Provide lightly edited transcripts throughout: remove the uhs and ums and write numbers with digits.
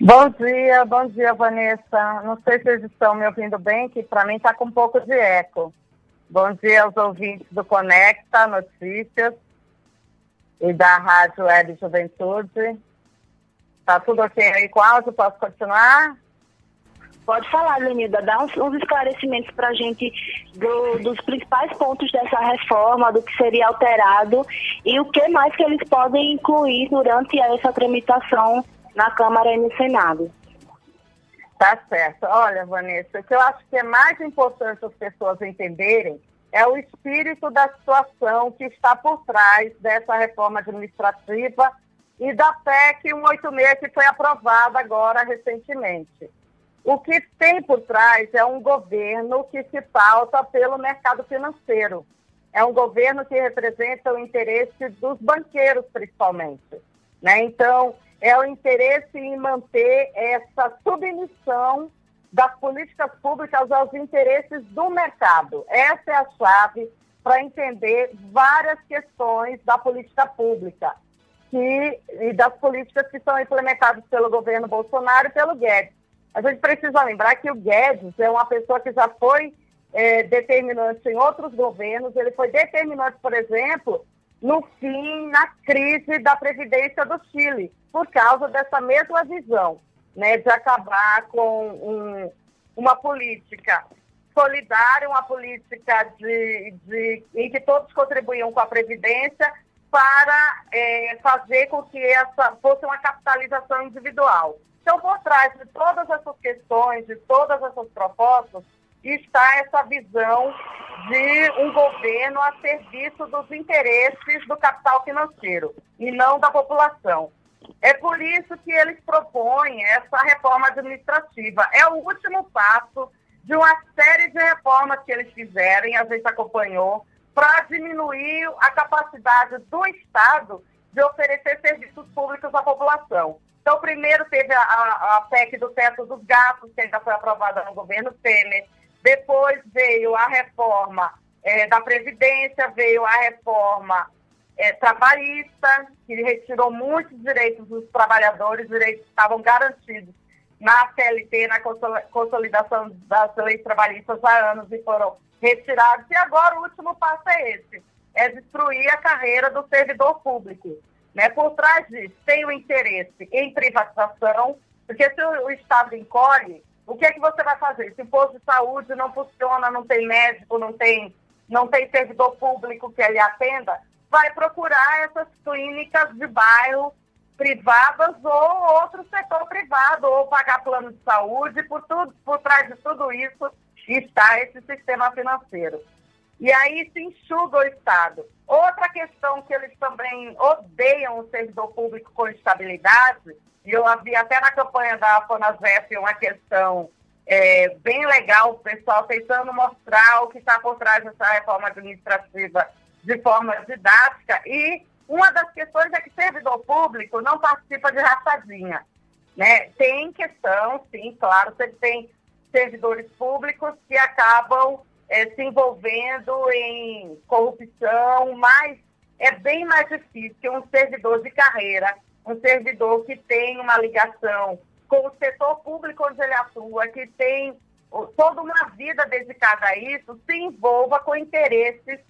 Bom dia, Vanessa. Não sei se vocês estão me ouvindo bem, que para mim está com um pouco de eco. Bom dia aos ouvintes do Conecta Notícias e da Rádio Web Juventude. Tá tudo ok aí com o áudio? Posso continuar? Pode falar, Leonida. Dá uns esclarecimentos para a gente dos principais pontos dessa reforma, do que seria alterado e o que mais que eles podem incluir durante essa tramitação na Câmara e no Senado. Tá certo. Olha, Vanessa, o que eu acho que é mais importante as pessoas entenderem é o espírito da situação que está por trás dessa reforma administrativa e da PEC 186 que foi aprovada agora recentemente. O que tem por trás é um governo que se pauta pelo mercado financeiro. É um governo que representa o interesse dos banqueiros, principalmente, né? Então, é o interesse em manter essa submissão das políticas públicas aos interesses do mercado. Essa é a chave para entender várias questões da política pública e das políticas que são implementadas pelo governo Bolsonaro e pelo Guedes. A gente precisa lembrar que o Guedes é uma pessoa que já foi determinante em outros governos. Ele foi determinante, por exemplo, no fim, na crise da Previdência do Chile, por causa dessa mesma visão, né, de acabar com uma política solidária, uma política em que todos contribuíam com a Previdência para fazer com que essa fosse uma capitalização individual. Então, por trás de todas essas questões, de todas essas propostas, está essa visão de um governo a serviço dos interesses do capital financeiro e não da população. É por isso que eles propõem essa reforma administrativa. É o último passo de uma série de reformas que eles fizeram, e a gente acompanhou, para diminuir a capacidade do Estado de oferecer serviços públicos à população. Então, primeiro teve a PEC do teto dos gastos, que ainda foi aprovada no governo Temer. Depois veio a reforma da Previdência, veio a reforma trabalhista, que retirou muitos direitos dos trabalhadores, direitos que estavam garantidos na CLT, na consolidação das leis trabalhistas há anos e foram retirados. E agora o último passo é esse, é destruir a carreira do servidor público. Né? Por trás disso, tem o interesse em privatização, porque se o Estado encolhe, o que é que você vai fazer? Se o posto de saúde não funciona, não tem médico, não tem servidor público que ele atenda, vai procurar essas clínicas de bairro privadas ou outro setor privado, ou pagar plano de saúde. Por trás de tudo isso está esse sistema financeiro. E aí se enxuga o Estado. Outra questão que eles também odeiam o servidor público com estabilidade, e eu havia até na campanha da FONASEF uma questão bem legal, o pessoal tentando mostrar o que está por trás dessa reforma administrativa de forma didática, e uma das questões é que servidor público não participa de rachadinha, né? Tem questão, sim, claro, você tem servidores públicos que acabam se envolvendo em corrupção, mas é bem mais difícil que um servidor de carreira, um servidor que tem uma ligação com o setor público onde ele atua, que tem toda uma vida dedicada a isso, se envolva com interesses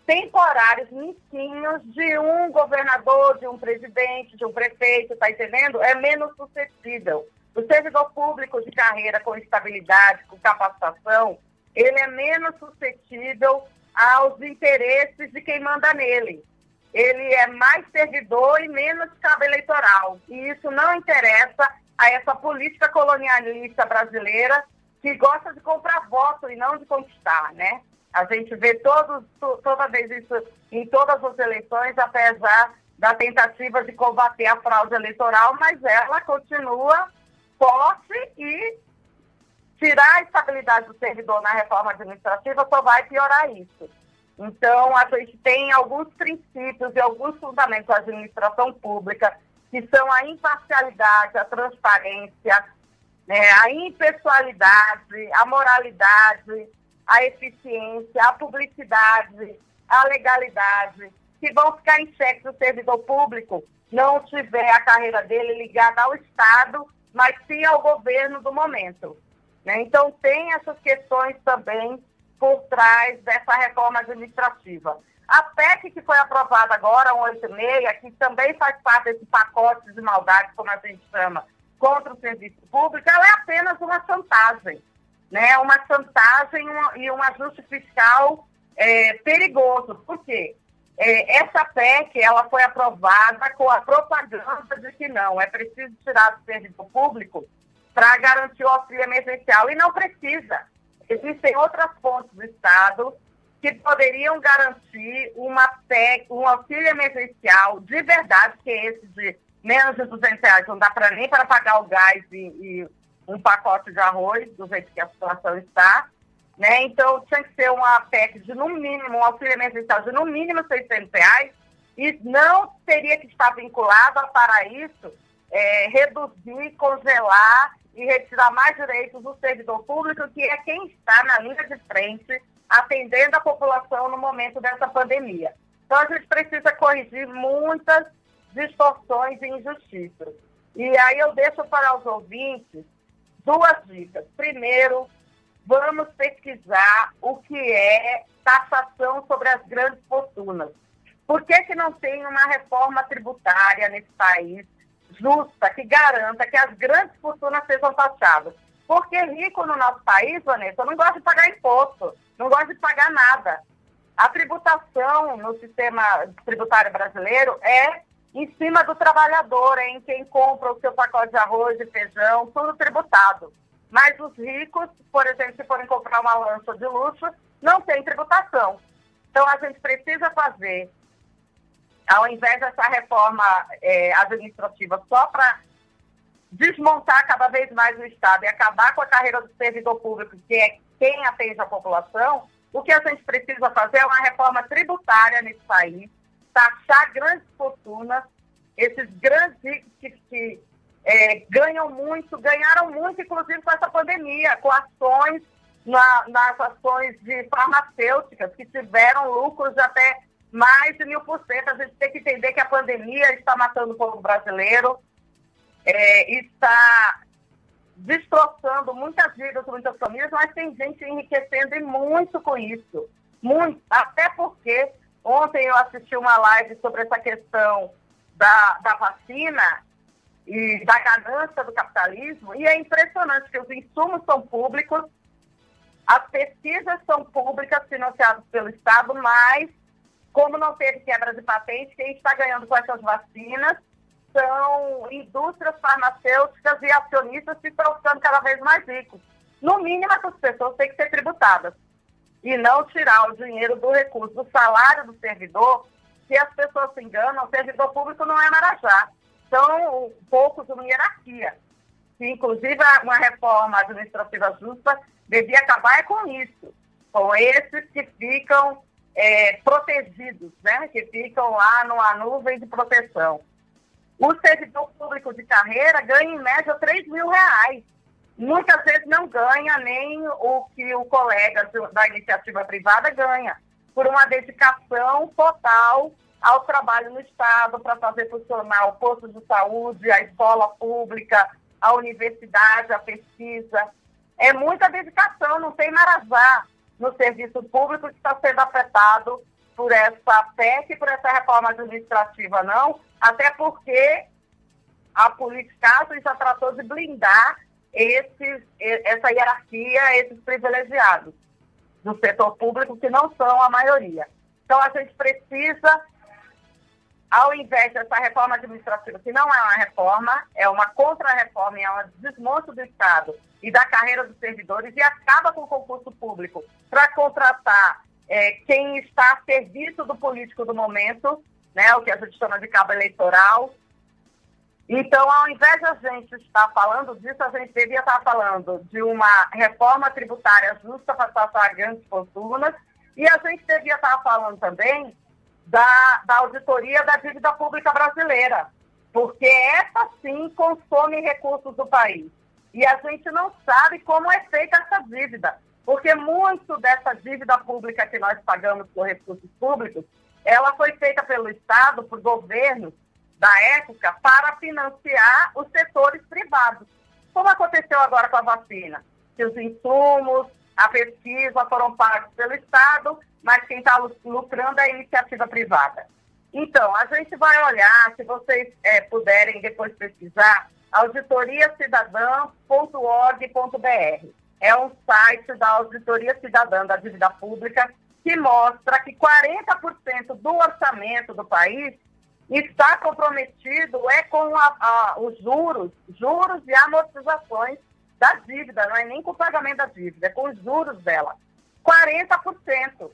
temporários, mesquinhos, de um governador, de um presidente, de um prefeito, está entendendo? É menos suscetível. O servidor público de carreira com estabilidade, com capacitação, ele é menos suscetível aos interesses de quem manda nele. Ele é mais servidor e menos cabo eleitoral. E isso não interessa a essa política colonialista brasileira que gosta de comprar voto e não de conquistar, né? A gente vê toda vez isso em todas as eleições, apesar da tentativa de combater a fraude eleitoral, mas ela continua forte e tirar a estabilidade do servidor na reforma administrativa só vai piorar isso. Então, a gente tem alguns princípios e alguns fundamentos da administração pública, que são a imparcialidade, a transparência, né, a impessoalidade, a moralidade, a eficiência, a publicidade, a legalidade, que vão ficar em xeque se o servidor público não tiver a carreira dele ligada ao Estado, mas sim ao governo do momento, né? Então, tem essas questões também por trás dessa reforma administrativa. A PEC que foi aprovada agora, 186, que também faz parte desse pacote de maldade, como a gente chama, contra o serviço público, ela é apenas uma chantagem, né? Uma chantagem e um ajuste fiscal perigoso. Por quê? Essa PEC ela foi aprovada com a propaganda de que não, é preciso tirar do servidor público para garantir o auxílio emergencial. E não precisa. Existem outras fontes do Estado que poderiam garantir uma PEC, um auxílio emergencial de verdade, que é esse de menos de R$200, não dá nem para pagar o gás e um pacote de arroz, do jeito que a situação está, né? Então, tinha que ser uma PEC de, no mínimo, um auxílio emergencial de, no mínimo, R$600, e não teria que estar vinculado a, para isso, reduzir, congelar e retirar mais direitos do servidor público, que é quem está na linha de frente, atendendo a população no momento dessa pandemia. Então, a gente precisa corrigir muitas distorções e injustiças. E aí eu deixo para os ouvintes 2 dicas. Primeiro, vamos pesquisar o que é taxação sobre as grandes fortunas. Por que não tem uma reforma tributária nesse país justa, que garanta que as grandes fortunas sejam taxadas? Porque rico no nosso país, Vanessa, não gosta de pagar imposto, não gosta de pagar nada. A tributação no sistema tributário brasileiro é em cima do trabalhador, em quem compra o seu pacote de arroz e feijão, tudo tributado. Mas os ricos, por exemplo, se forem comprar uma lancha de luxo, não tem tributação. Então, a gente precisa fazer, ao invés dessa reforma administrativa só para desmontar cada vez mais o Estado e acabar com a carreira do servidor público, que é quem atende a população, o que a gente precisa fazer é uma reforma tributária nesse país, taxar grandes fortunas, esses grandes ricos que ganharam muito, inclusive com essa pandemia, com ações, nas ações de farmacêuticas, que tiveram lucros de até mais de 1000%. A gente tem que entender que a pandemia está matando o povo brasileiro, está destroçando muitas vidas, muitas famílias, mas tem gente enriquecendo e muito com isso. Muito, até porque ontem eu assisti uma live sobre essa questão da vacina e da ganância do capitalismo, e é impressionante que os insumos são públicos, as pesquisas são públicas, financiadas pelo Estado, mas, como não teve quebra de patente, quem está ganhando com essas vacinas são indústrias farmacêuticas e acionistas que estão ficando cada vez mais ricos. No mínimo, essas pessoas têm que ser tributadas e não tirar o dinheiro do recurso, do salário do servidor. Se as pessoas se enganam, o servidor público não é marajá. São poucos de uma hierarquia. Que, inclusive, uma reforma administrativa justa devia acabar com isso, com esses que ficam protegidos, né? Que ficam lá numa nuvem de proteção. O servidor público de carreira ganha, em média, R$3.000. Muitas vezes não ganha nem o que o colega da iniciativa privada ganha, por uma dedicação total ao trabalho no Estado, para fazer funcionar o posto de saúde, a escola pública, a universidade, a pesquisa. É muita dedicação, não tem marajá no serviço público que está sendo afetado por essa PEC e por essa reforma administrativa, não, até porque a politicagem já tratou de blindar essa hierarquia, esses privilegiados do setor público, que não são a maioria. Então, a gente precisa, ao invés dessa reforma administrativa, que não é uma reforma, é uma contra-reforma, é um desmonte do Estado e da carreira dos servidores, e acaba com o concurso público para contratar quem está a serviço do político do momento, né, o que a gente chama de cabo eleitoral. Então, ao invés de a gente estar falando disso, a gente devia estar falando de uma reforma tributária justa para taxar grandes fortunas, e a gente devia estar falando também da auditoria da dívida pública brasileira, porque essa sim consome recursos do país. E a gente não sabe como é feita essa dívida, porque muito dessa dívida pública que nós pagamos por recursos públicos, ela foi feita pelo Estado, por governos da época, para financiar os setores privados. como aconteceu agora com a vacina, que os insumos, a pesquisa foram pagos pelo Estado, mas quem está lucrando é a iniciativa privada. Então, a gente vai olhar, se vocês puderem depois pesquisar, auditoriacidadã.org.br. É um site da Auditoria Cidadã da Dívida Pública que mostra que 40% do orçamento do país está comprometido com os juros e amortizações da dívida, não é nem com o pagamento da dívida, é com os juros dela. 40%.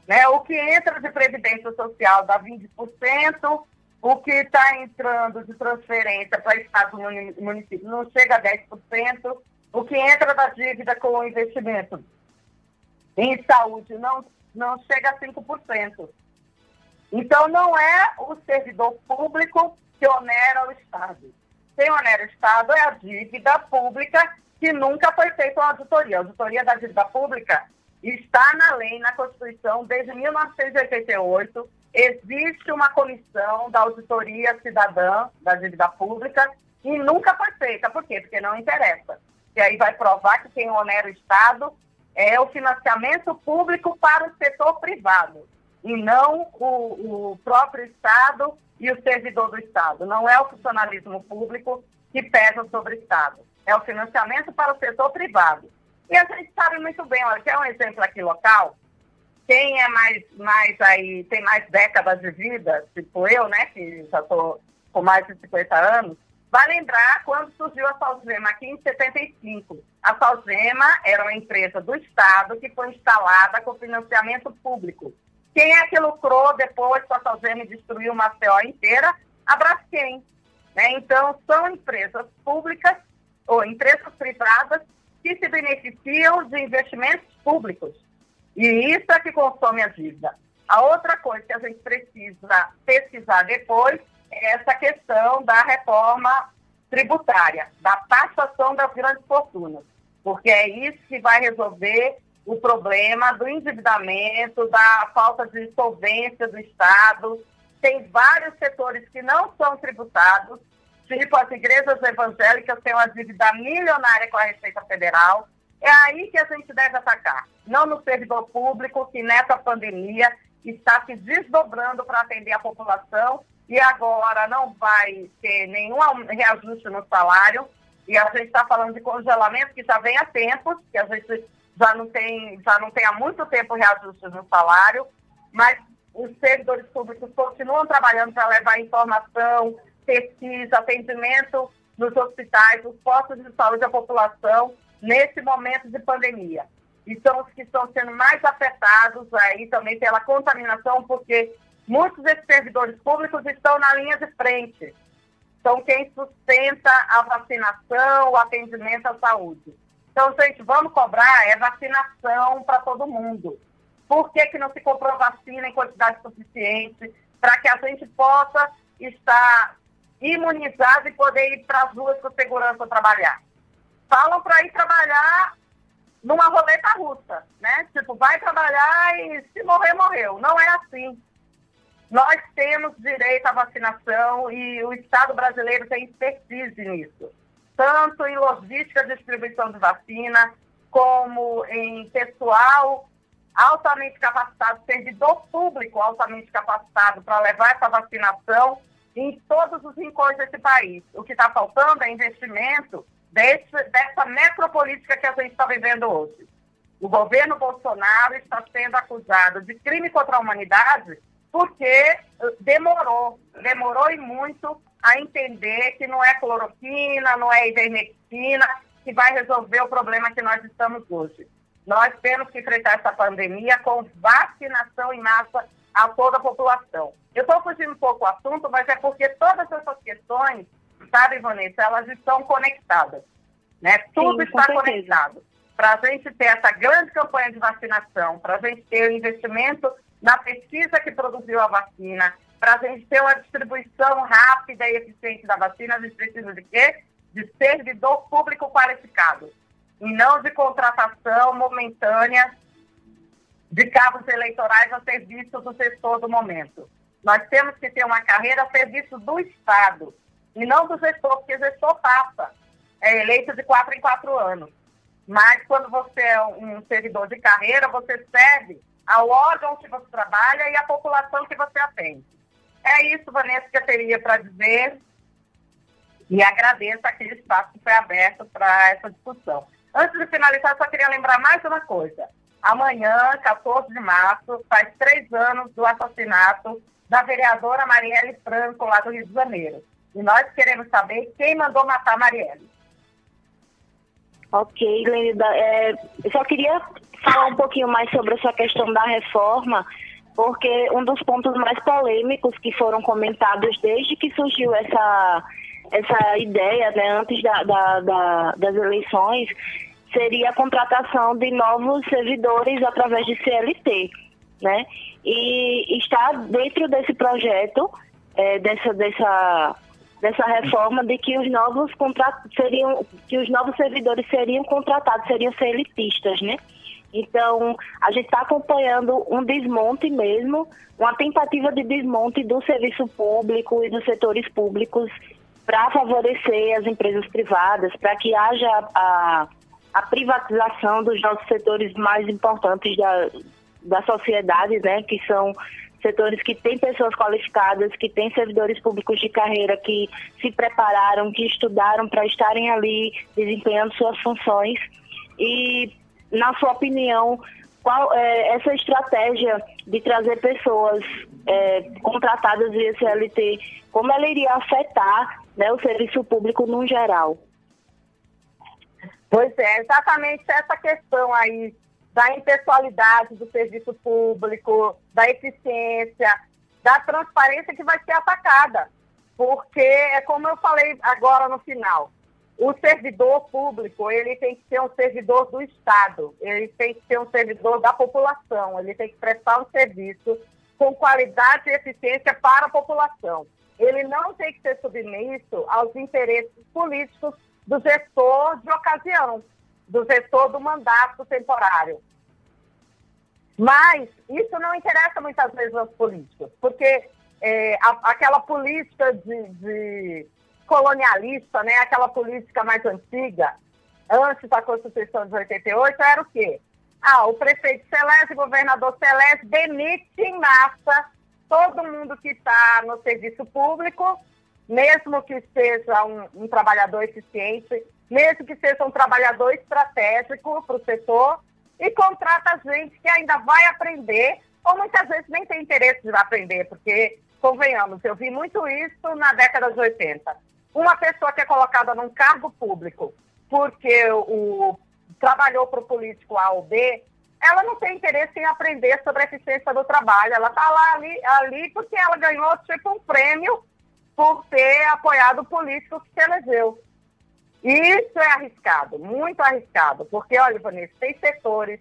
Né? O que entra de Previdência Social dá 20%, o que está entrando de transferência para Estado e município não chega a 10%, o que entra da dívida com o investimento em saúde não chega a 5%. Então, não é o servidor público que onera o Estado. Quem onera o Estado é a dívida pública, que nunca foi feita uma auditoria. A auditoria da dívida pública está na lei, na Constituição, desde 1988. Existe uma comissão da Auditoria Cidadã da Dívida Pública e nunca foi feita. Por quê? Porque não interessa. E aí vai provar que quem onera o Estado é o financiamento público para o setor privado, e não o próprio Estado e o servidor do Estado. Não é o funcionalismo público que pesa sobre o Estado. É o financiamento para o setor privado. E a gente sabe muito bem, olha, quer um exemplo aqui local? Quem é mais aí, tem mais décadas de vida, tipo eu, né, que já estou com mais de 50 anos, vai lembrar quando surgiu a Salgema aqui em 75. A Salgema era uma empresa do Estado que foi instalada com financiamento público. Quem é que lucrou depois com a Salgema e destruiu uma CO inteira? A Braskem. Né? Então, são empresas públicas ou empresas privadas que se beneficiam de investimentos públicos. E isso é que consome a dívida. A outra coisa que a gente precisa pesquisar depois é essa questão da reforma tributária, da taxação das grandes fortunas, porque é isso que vai resolver o problema do endividamento, da falta de solvência do Estado. Tem vários setores que não são tributados, tipo as igrejas evangélicas têm uma dívida milionária com a Receita Federal. É aí que a gente deve atacar, não no servidor público, que nessa pandemia está se desdobrando para atender a população e agora não vai ter nenhum reajuste no salário. E a gente está falando de congelamento que já vem há tempos, que a gente já não tem há muito tempo reajuste no salário, mas os servidores públicos continuam trabalhando para levar informação, pesquisa, atendimento nos hospitais, nos postos de saúde à população nesse momento de pandemia. E são os que estão sendo mais afetados aí também pela contaminação, porque muitos desses servidores públicos estão na linha de frente. São quem sustenta a vacinação, o atendimento à saúde. Então, gente, vamos cobrar vacinação para todo mundo. Por que não se comprou vacina em quantidade suficiente para que a gente possa estar imunizado e poder ir para as ruas com segurança trabalhar? Falam para ir trabalhar numa roleta russa, né? Tipo, vai trabalhar e se morrer, morreu. Não é assim. Nós temos direito à vacinação e o Estado brasileiro tem expertise nisso. Tanto em logística de distribuição de vacina, como em pessoal altamente capacitado, servidor público altamente capacitado para levar essa vacinação em todos os rincões desse país. O que está faltando é investimento dessa metropolítica que a gente está vivendo hoje. O governo Bolsonaro está sendo acusado de crime contra a humanidade porque demorou e muito a entender que não é cloroquina, não é ivermectina que vai resolver o problema que nós estamos hoje. Nós temos que enfrentar essa pandemia com vacinação em massa a toda a população. Eu estou fugindo um pouco do assunto, mas é porque todas essas questões, sabe, Vanessa, elas estão conectadas. Né? Tudo está conectado. Para a gente ter essa grande campanha de vacinação, para a gente ter o investimento na pesquisa que produziu a vacina, para a gente ter uma distribuição rápida e eficiente da vacina, a gente precisa de quê? De servidor público qualificado, e não de contratação momentânea de cabos eleitorais a serviço do gestor do momento. Nós temos que ter uma carreira a serviço do Estado, e não do gestor, porque o gestor passa. é eleito de 4 em 4 anos. Mas quando você é um servidor de carreira, você serve ao órgão que você trabalha e à população que você atende. É isso, Vanessa, que eu teria para dizer. E agradeço aquele espaço que foi aberto para essa discussão. Antes de finalizar, só queria lembrar mais uma coisa. Amanhã, 14 de março, faz 3 anos do assassinato da vereadora Marielle Franco, lá do Rio de Janeiro. E nós queremos saber quem mandou matar a Marielle. Ok, Lenida. Eu só queria falar um pouquinho mais sobre essa questão da reforma, porque um dos pontos mais polêmicos que foram comentados desde que surgiu essa ideia, né, antes das eleições, seria a contratação de novos servidores através de CLT, né? E está dentro desse projeto, dessa reforma, de que os novos servidores seriam contratados, seriam CLTistas, né? Então, a gente está acompanhando um desmonte mesmo, uma tentativa de desmonte do serviço público e dos setores públicos para favorecer as empresas privadas, para que haja a privatização dos nossos setores mais importantes da sociedade, né, que são setores que têm pessoas qualificadas, que têm servidores públicos de carreira que se prepararam, que estudaram para estarem ali desempenhando suas funções. E, na sua opinião, qual é essa estratégia de trazer pessoas contratadas via CLT, como ela iria afetar, né, o serviço público no geral? Pois é, exatamente essa questão aí da impessoalidade do serviço público, da eficiência, da transparência que vai ser atacada. Porque, é como eu falei agora no final, o servidor público, ele tem que ser um servidor do Estado, ele tem que ser um servidor da população, ele tem que prestar um serviço com qualidade e eficiência para a população. Ele não tem que ser submisso aos interesses políticos do gestor de ocasião, do gestor do mandato temporário. Mas isso não interessa muitas vezes aos políticos, porque aquela política de colonialista, né, aquela política mais antiga, antes da Constituição de 88, era o quê? O prefeito se elege, o governador se elege, demite em massa todo mundo que está no serviço público, mesmo que seja um trabalhador eficiente, mesmo que seja um trabalhador estratégico para o setor, e contrata gente que ainda vai aprender, ou muitas vezes nem tem interesse de aprender, porque, convenhamos, eu vi muito isso na década de 80. Uma pessoa que é colocada num cargo público porque trabalhou para o político A ou B, ela não tem interesse em aprender sobre a eficiência do trabalho, ela está lá ali porque ela ganhou tipo um prêmio por ter apoiado o político que se elegeu. Isso é arriscado, muito arriscado, porque, olha, Vanessa, tem setores,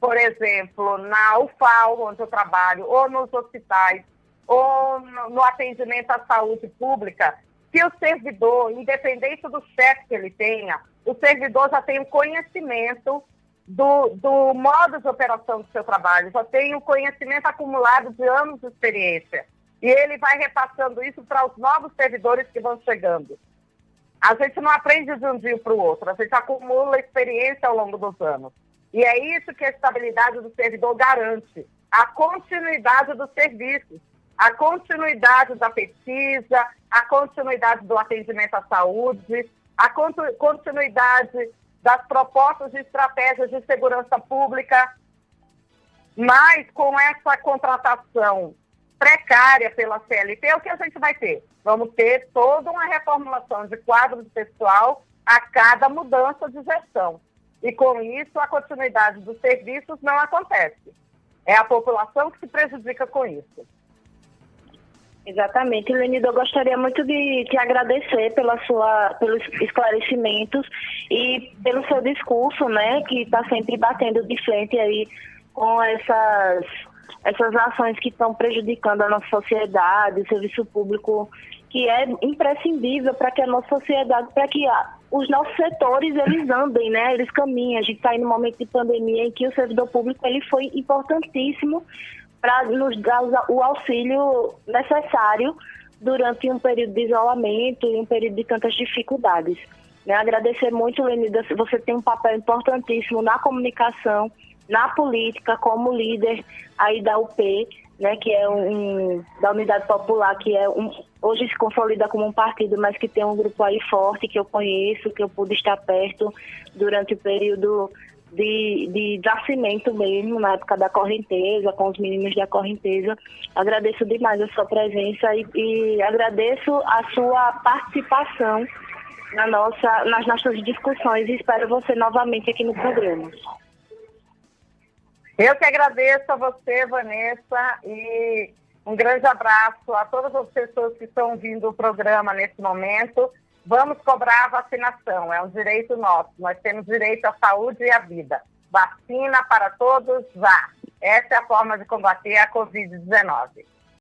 por exemplo, na UFAL, onde eu trabalho, ou nos hospitais, ou no atendimento à saúde pública, que o servidor, independente do chefe que ele tenha, o servidor já tem o conhecimento do modo de operação do seu trabalho, já tem o conhecimento acumulado de anos de experiência. E ele vai repassando isso para os novos servidores que vão chegando. A gente não aprende de um dia para o outro, a gente acumula experiência ao longo dos anos. E é isso que a estabilidade do servidor garante, a continuidade dos serviços, a continuidade da pesquisa, a continuidade do atendimento à saúde, a continuidade das propostas de estratégias de segurança pública. Mas com essa contratação precária pela CLT, o que a gente vai ter? Vamos ter toda uma reformulação de quadro de pessoal a cada mudança de gestão. E com isso, a continuidade dos serviços não acontece. É a população que se prejudica com isso. Exatamente. Lenida, eu gostaria muito de te agradecer pelos esclarecimentos e pelo seu discurso, né, que está sempre batendo de frente aí com essas ações que estão prejudicando a nossa sociedade, o serviço público, que é imprescindível para que a nossa sociedade, para que os nossos setores, eles andem, né, eles caminhem. A gente está aí num momento de pandemia em que o servidor público ele foi importantíssimo para nos dar o auxílio necessário durante um período de isolamento e um período de tantas dificuldades. Né? Agradecer muito, Lenida, você tem um papel importantíssimo na comunicação, na política, como líder aí da UP, né, que é da Unidade Popular, que hoje se consolida como um partido, mas que tem um grupo aí forte, que eu conheço, que eu pude estar perto durante o período de nascimento mesmo, na época da correnteza, com os meninos da correnteza. Agradeço demais a sua presença e agradeço a sua participação nas nossas discussões e espero você novamente aqui no programa. Eu que agradeço a você, Vanessa, e um grande abraço a todas as pessoas que estão ouvindo o programa nesse momento. Vamos cobrar a vacinação, é um direito nosso. Nós temos direito à saúde e à vida. Vacina para todos já. Essa é a forma de combater a Covid-19.